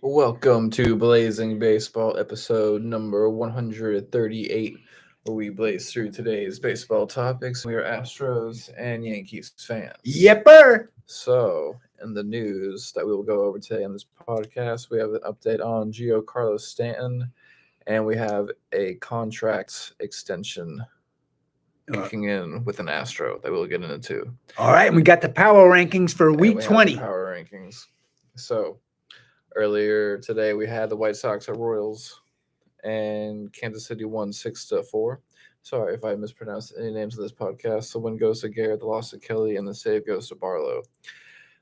Welcome to Blazing Baseball, episode number 138, where we blaze through today's baseball topics. We are Astros and Yankees fans. Yepper. So, in the news that we will go over today on this podcast, we have an update on Gio Carlos Stanton, and we have a contract extension kicking in with an Astro that we'll get into. All right, and we got the power rankings for And week we have 20. the power rankings. So, earlier today, we had the White Sox at Royals, and Kansas City won 6-4. Sorry if I mispronounced any names of this podcast. The win goes to Garrett, the loss to Kelly, and the save goes to Barlow.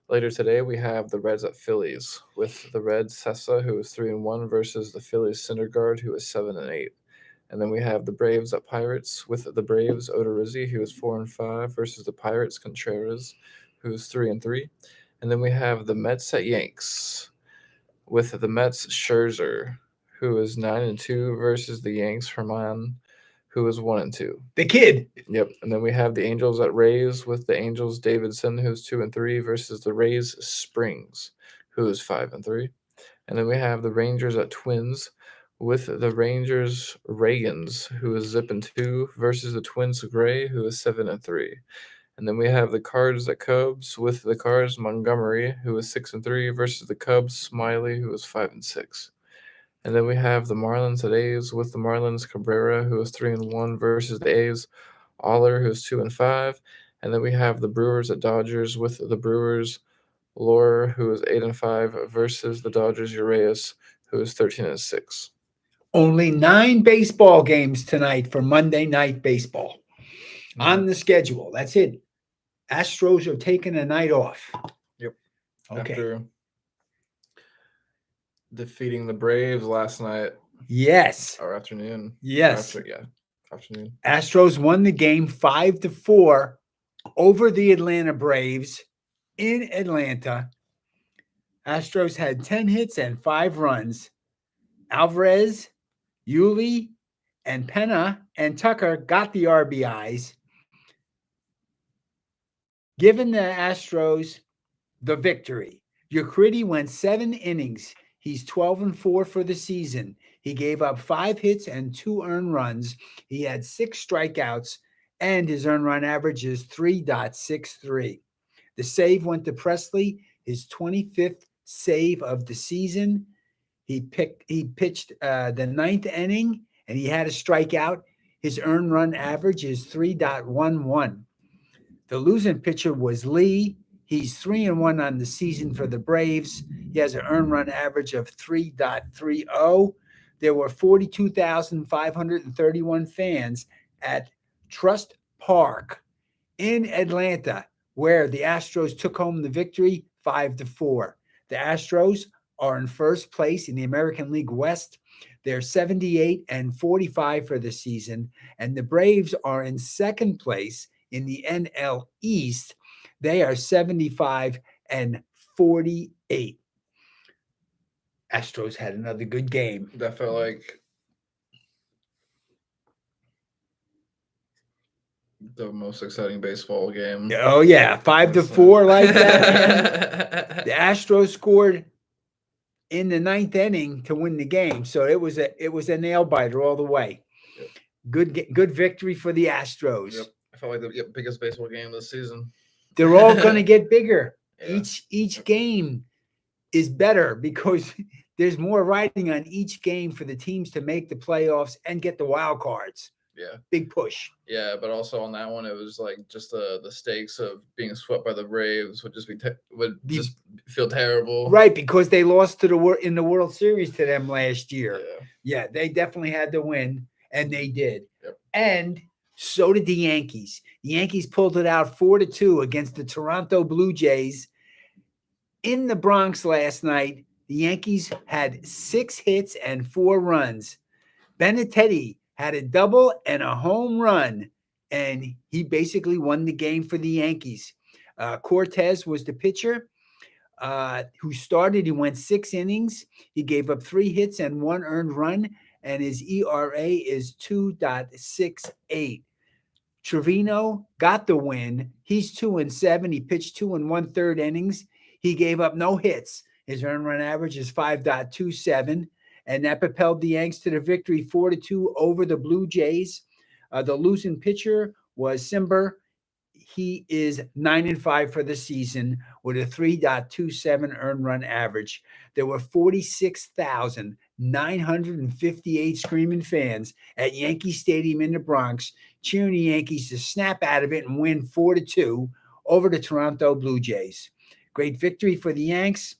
Later today, we have the Reds at Phillies, with the Reds Sessa, who is 3-1, versus the Phillies Syndergaard, who is 7-8. And then we have the Braves at Pirates, with the Braves Odorizzi, who is 4-5, versus the Pirates Contreras, who is 3-3. And then we have the Mets at Yanks, with the Mets Scherzer, who is 9-2, versus the Yanks Herman, who is 1-2. The kid. Yep. And then we have the Angels at Rays, with the Angels Davidson, who's 2-3, versus the Rays Springs, who is 5-3. And then we have the Rangers at Twins, with the Rangers Reagans, who is 0-2, versus the Twins Gray, who is 7-3. And then we have the Cards at Cubs, with the Cards Montgomery, who is 6-3, versus the Cubs Smiley, who is 5-6. And then we have the Marlins at A's, with the Marlins Cabrera, who is 3-1, versus the A's Aller, who is 2-5. And then we have the Brewers at Dodgers, with the Brewers Lohr, who is 8-5, versus the Dodgers Urias, who is 13-6. Only 9 baseball games tonight for Monday Night Baseball on the schedule. That's it. Astros are taking a night off. Yep. Okay. After defeating the Braves last night. Yes. Or afternoon. Yes. Afternoon. Astros won the game 5-4 over the Atlanta Braves in Atlanta. Astros had 10 hits and 5 runs. Alvarez, Yuli, and Pena and Tucker got the RBIs, giving the Astros the victory. Yacridi went 7 innings. He's 12-4 for the season. He gave up 5 hits and 2 earned runs. He had 6 strikeouts, and his earned run average is 3.63. The save went to Presley, his 25th save of the season. He pitched the 9th inning, and he had a strikeout. His earned run average is 3.11. The losing pitcher was Lee. He's 3-1 on the season for the Braves. He has an earned run average of 3.30. There were 42,531 fans at Trust Park in Atlanta, where the Astros took home the victory 5-4. The Astros are in first place in the American League West. They're 78-45 for the season, and the Braves are in second place in the NL East. They are 75-48. Astros had another good game. That felt like the most exciting baseball game. Oh yeah, 5-4 like that, man. The Astros scored in the 9th inning to win the game, so it was a nail biter all the way. Yep. Good victory for the Astros. Yep. I felt like the biggest baseball game this season. They're all going to get bigger. Yeah. Each game is better because there's more riding on each game for the teams to make the playoffs and get the wild cards. Yeah. Big push. Yeah, but also on that one, it was like just the stakes of being swept by the Braves would just just feel terrible. Right, because they lost to in the World Series to them last year. Yeah, they definitely had to win, and they did. Yep. And so did the Yankees. The Yankees pulled it out 4-2 against the Toronto Blue Jays in the Bronx last night. The Yankees had 6 hits and 4 runs. Benintendi had a double and a home run, and he basically won the game for the Yankees. Cortez was the pitcher who started. He went 6 innings. He gave up 3 hits and 1 earned run, and his ERA is 2.68. Trevino got the win. He's 2-7. He pitched 2 1/3 innings. He gave up no hits. His earned run average is 5.27, and that propelled the Yanks to the victory 4-2 over the Blue Jays. The losing pitcher was Simber. He is 9-5 for the season with a 3.27 earned run average. There were 46,958 screaming fans at Yankee Stadium in the Bronx cheering the Yankees to snap out of it and win 4-2 over the Toronto Blue Jays. Great victory for the Yanks.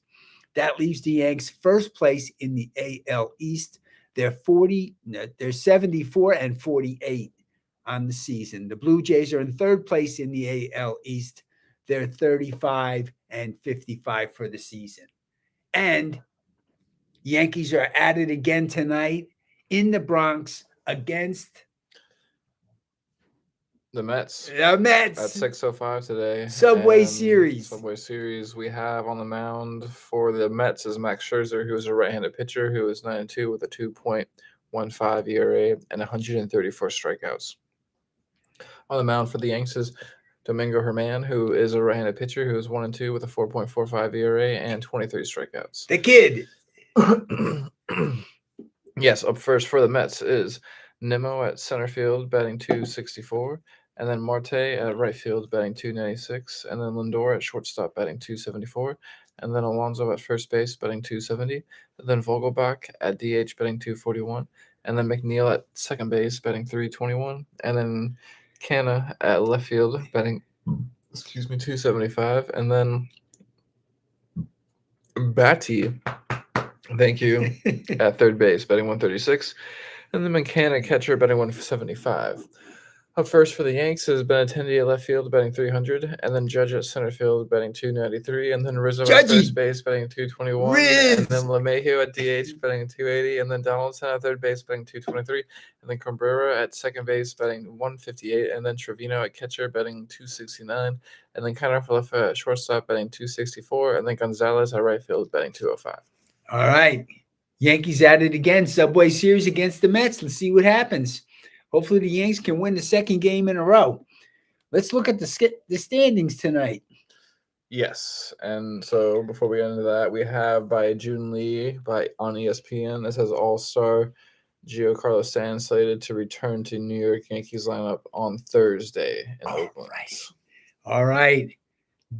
That leaves the Yanks first place in the AL East. They're 74-48 on the season. The Blue Jays are in third place in the AL East. They're 35-55 for the season. And Yankees are at it again tonight in the Bronx against the Mets. The Mets at 6:05 today. Subway Series. Subway Series. We have on the mound for the Mets is Max Scherzer, who is a right-handed pitcher who is 9-2 with a 2.15 ERA and 134 strikeouts. On the mound for the Yanks is Domingo Germán, who is a right-handed pitcher who is 1-2 with a 4.45 ERA and 23 strikeouts. The kid. Yes, up first for the Mets is Nimmo at center field, batting .264, and then Marte at right field, batting .296, and then Lindor at shortstop, batting .274, and then Alonso at first base, batting .270, and then Vogelbach at DH, batting .241, and then McNeil at second base, batting .321, and then Canna at left field, batting .275, and then Batty, thank you, at third base, batting .136, and then McCann at catcher, batting .175. Up first for the Yanks is Benintendi at left field, batting .300, and then Judge at center field, batting .293, and then Rizzo at first base, batting .221, and then LeMahieu at DH, batting .280, and then Donaldson at third base, batting .223, and then Cabrera at second base, batting .158, and then Trevino at catcher, batting .269, and then Connor Falefa at shortstop, batting .264, and then Gonzalez at right field, batting .205. All right. Yankees at it again. Subway Series against the Mets. Let's see what happens. Hopefully the Yanks can win the second game in a row. Let's look at the standings tonight. Yes, and so before we get into that, we have by June Lee on ESPN. It says All-Star Giancarlo Stanton slated to return to New York Yankees lineup on Thursday in Oakland. All right.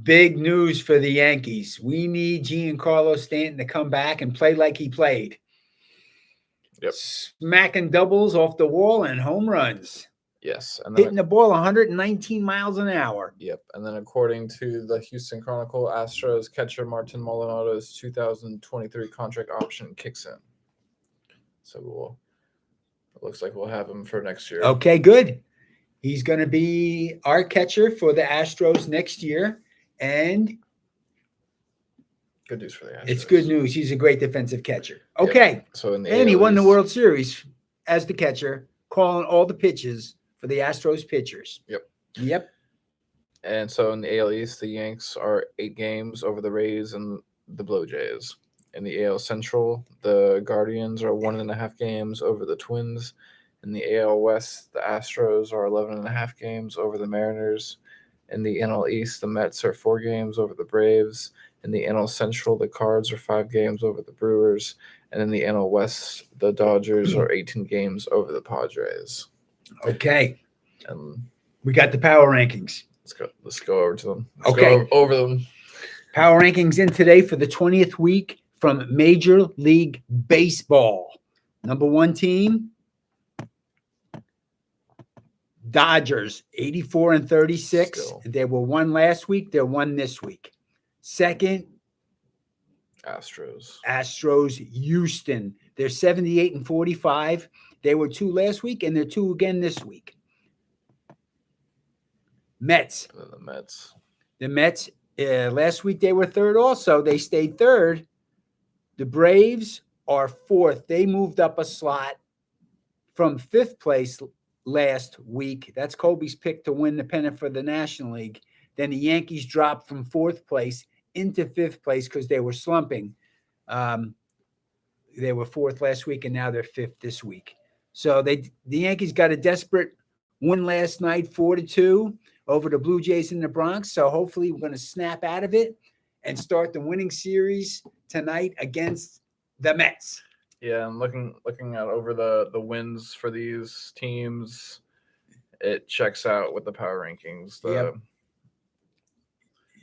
Big news for the Yankees. We need Giancarlo Stanton to come back and play like he played. Yep. Smacking doubles off the wall and home runs. Yes. And then hitting the ball 119 miles an hour. Yep. And then according to the Houston Chronicle, Astros catcher Martin Maldonado's 2023 contract option kicks in. So it looks like we'll have him for next year. Okay, good. He's going to be our catcher for the Astros next year. And good news for the Astros. It's good news. He's a great defensive catcher. Okay. Yep. So and he won the World Series as the catcher, calling all the pitches for the Astros pitchers. Yep. And so in the AL East, the Yanks are 8 games over the Rays and the Blue Jays. In the AL Central, the Guardians are 1.5 games over the Twins. In the AL West, the Astros are 11.5 games over the Mariners. In the NL East, the Mets are 4 games over the Braves. In the NL Central, the Cards are 5 games over the Brewers. And in the NL West, the Dodgers are 18 games over the Padres. Okay. And we got the power rankings. Let's go over to them. Go over them. Power rankings in today for the 20th week from Major League Baseball. Number 1 team, Dodgers, 84-36. Still. They were 1 last week. They're 1 this week. Second, Astros, Houston. They're 78-45. They were 2 last week, and they're 2 again this week. Mets. The Mets, last week they were 3rd also. They stayed 3rd. The Braves are 4th. They moved up a slot from 5th place last week. That's Kobe's pick to win the pennant for the National League. Then the Yankees dropped from 4th place into 5th place because they were slumping. They were 4th last week, and now they're 5th this week. So the Yankees got a desperate win last night, 4-2 over the Blue Jays in the Bronx. So hopefully we're going to snap out of it and start the winning series tonight against the Mets. Yeah, and looking at over the wins for these teams, it checks out with the power rankings. Yep.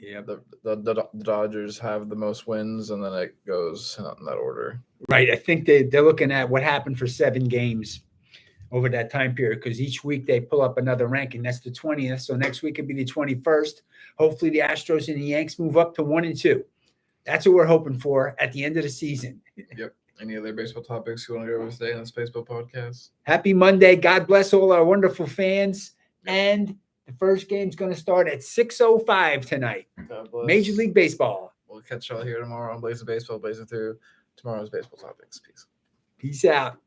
Yep. The Dodgers have the most wins, and then it goes in that order. Right. I think they're looking at what happened for 7 games over that time period, because each week they pull up another ranking. That's the 20th. So next week could be the 21st. Hopefully the Astros and the Yanks move up to 1 and 2. That's what we're hoping for at the end of the season. Yep. Any other baseball topics you want to go over today on this baseball podcast? Happy Monday. God bless all our wonderful fans. Yep. And the first game's going to start at 6:05 tonight. God bless. Major League Baseball. We'll catch y'all here tomorrow on Blaze of Baseball, blazing through tomorrow's baseball topics. Peace. Peace out.